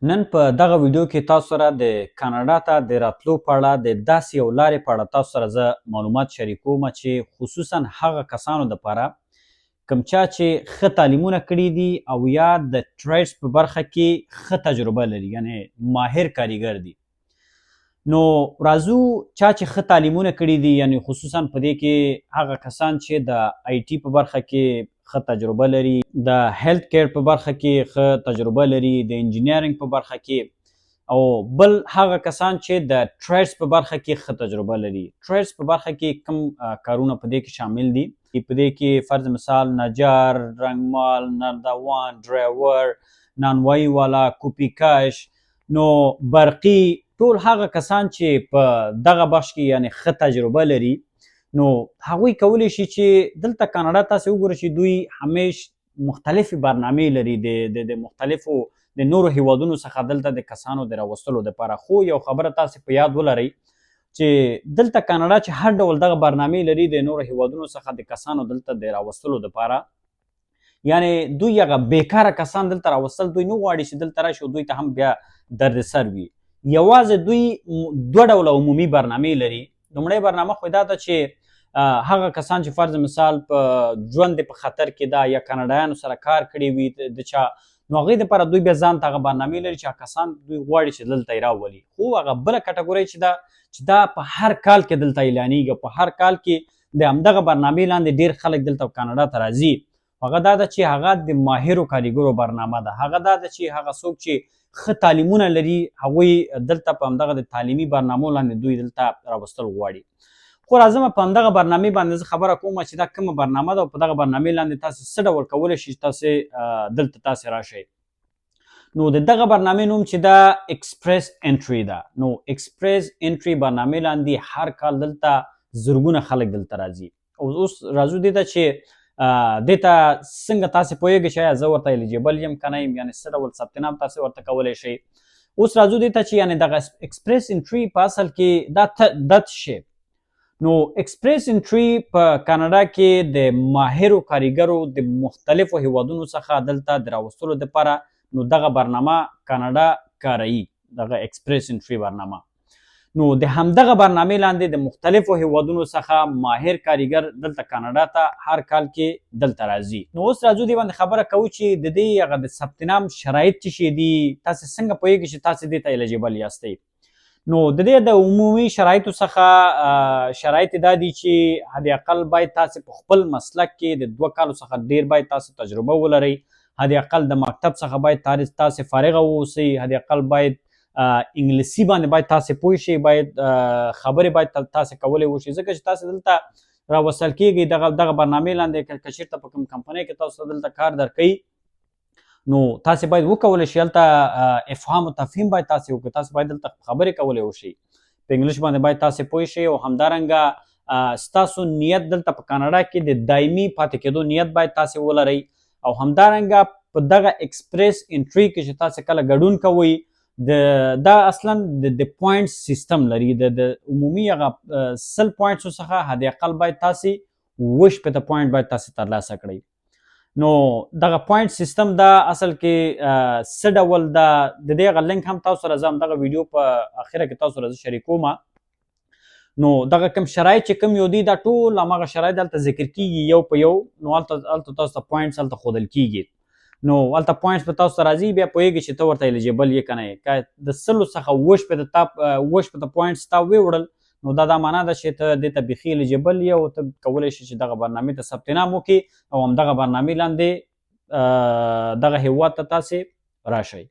نن په دغه ویډیو کې تاسو سره د کاناډا ته د راتلو په اړه د داسې یو لارې په اړه تاسو سره زه معلومات شریکوم چې خصوصا هغه کسانو دپاره کوم چا چې ښه تعلیمونه کړي دي او یا د ټریډز په برخه کې ښه تجربه لري، یعنې ماهر کاریګر دي. نو راځو چا چې ښه تعلیمونه کړي دي، یعنې خصوصا په دې کې هغه کسان چې د آی ټي په برخه کې ښه تجربه لري، د هیلث کیر په برخه کې ښه تجربه لري، د انجینیرینګ په برخه کې، او بل هغه کسان چې د ټریډز په برخه کې ښه تجربه لري. ټریډز په برخه کې کوم کارونه په دې کې شامل دي؟ په دې کې فرض مثال نجار، رنګمال، نردوان، ډرایور، نانوایی والا، کوپی کش، نو برقي، ټول هغه کسان چې په دغه بخش کې یعنې ښه تجربه لري، نو هغوی کولی شي چې دلته کاناډا تاسې وګورئ چې دوی همیش مختلفې برنامې لري د مختلفو د نورو هیوادونو څخه دلته د کسانو د راوستلو دپاره. خو یو خبره تاسې په یاد ولرئ چې دلته کاناډا چې هر ډول دغه برنامې لري د نورو هیوادونو څخه د کسانو دلته د راوستلو دپاره، یعنې دوی هغه بیکاره کسان دلته راوستل دوی نه غواړي چې دلته راشي او دوی ته هم بیا دردسر وي. یوازې دوی دوه ډوله عمومي برنامې لري. لومړی برنامه خو دا ده چې هغه کسان چې فرض مثال په ژوند په خطر کې ده یا کاناډایانو سره کار کړی وي د چا، نو هغوی دپاره دوی بیا ځان ته هغه برنامې لري چې هغه کسان دوی غواړي چې دلته یې راولي. خو هغه بله کټګورۍ چې دا په هر کال کې دلته اعلانیږي، په هر کال کې د همدغه برنامې لاندې ډېر خلک دلته کاناډا ته راځي، هغه دا ده چې هغه د ماهرو کاریګرو برنامه ده. هغه دا ده چې هغه څوک چې ښه تعلیمونه لري هغوی دلته په همدغه د تعلیمي برنامو لاندې دوی دلته راوستل غواړي. خو راځم په همدغه برنامې باندې زه خبره کوم چې دا کومه برنامه ده او په دغه برنامې لاندې تاسې څه ډول کولی شئ چې تاسې دلته تاسې راشئ. نو د دغه برنامې نوم چې دا اکسپریس انټري ده. نو اکسپریس انټري برنامې لاندې هر کال دلته زرګونه خلک دلته راځي. او اوس راځو دې ته چې دې ته څنګه تاسې پوهېږئ چې ایا زه ورته الیجیبل یم که نه یم، یعنې څه ډول ثبت نام تاسې ورته کولی شئ. اوس راځو دې ته چې یعنې دغه اکسپریس انټري په اصل کې دا څه شی. نو اکسپریس انټري په کاناډا کې د ماهرو کاریګرو د مختلفو هیوادونو څخه دلته د راوستلو دپاره نو دغه برنامه کاناډا کاروي، دغه اکسپریس انټري برنامه. نو د همدغه برنامې لاندې د مختلفو هیوادونو څخه ماهر کاریګر دلته کاناډا ته هر کال کې دلته راځي. نو اوس راځو دې باندې خبره کوو چې د دې هغه د ثبت نام شرایط څه شي دي، تاسې څنګه پوهېږئ چې تاسې دې ته الیجیبل یاستئ. نو د دې د عمومي شرایطو څخه شرایط دا دي چې حد اقل باید تاسې په خپل مسلک کې د 2 کالو څخه ډېر باید تاسې تجربه ولرئ. حد اقل د مکتب څخه باید تاسې فارغه واوسئ. حد اقل باید انګلیسي باندې باید تاسې پوه شئ، باید خبرې باید تاسې کولی وشئ، ځکه چې تاسې دلته راوستل کېږئ دغه برنامې لاندې. که چېرته په کوم کمپنۍ کې تاسو ته دلته کار درکوي نو تاسې باید وکولی شئ هلته افهام و تفهیم باید تاسې وکړئ، تاسې باید دلته خبرې کولی وشئ، په انګلیش باندې باید تاسې پوه شئ، او همدارنګه ستاسو نیت دلته په کاناډا کې د دایمي پاتې کېدو نیت باید تاسې ولرئ. او همدارنګه په دغه اکسپریس انټري کې چې تاسې کله ګډون کوئ دا اصلا د پوینټس سیستم لري. د عمومي هغه 100 پوینټسو څخه حد اقل باید تاسې 80 پوینټ باید تاسې ترلاسه کړئ. نو دغه پوینټ سیستم دا اصل کې څه ډول ده، د دې هغه لینک هم تاسو سره زه همدغه ویډیو په اخره کې تاسو سره زه شریکوم. نو دغه کوم شرایط چې کوم یو دي دا ټول هماغه شرایط هلته ذکر کېږي یو په یو. نو هلته تاسو ته پوینټس هلته ښودل کېږي. نو هلته پوینټس په تاسو ته راځي، بیا پوهېږئ چې ته ورته الیجیبل یې که نه یې. که د 100 څخه 80 پوینټس تا ووړل نو دا معنا ده چې ته دې ته بیخي الیجیبل یې او ته کولی شې چې دغه برنامې ته ثبت نام وکړي او همدغه برنامې لاندې دغه هیواد ته تاسې راشئ.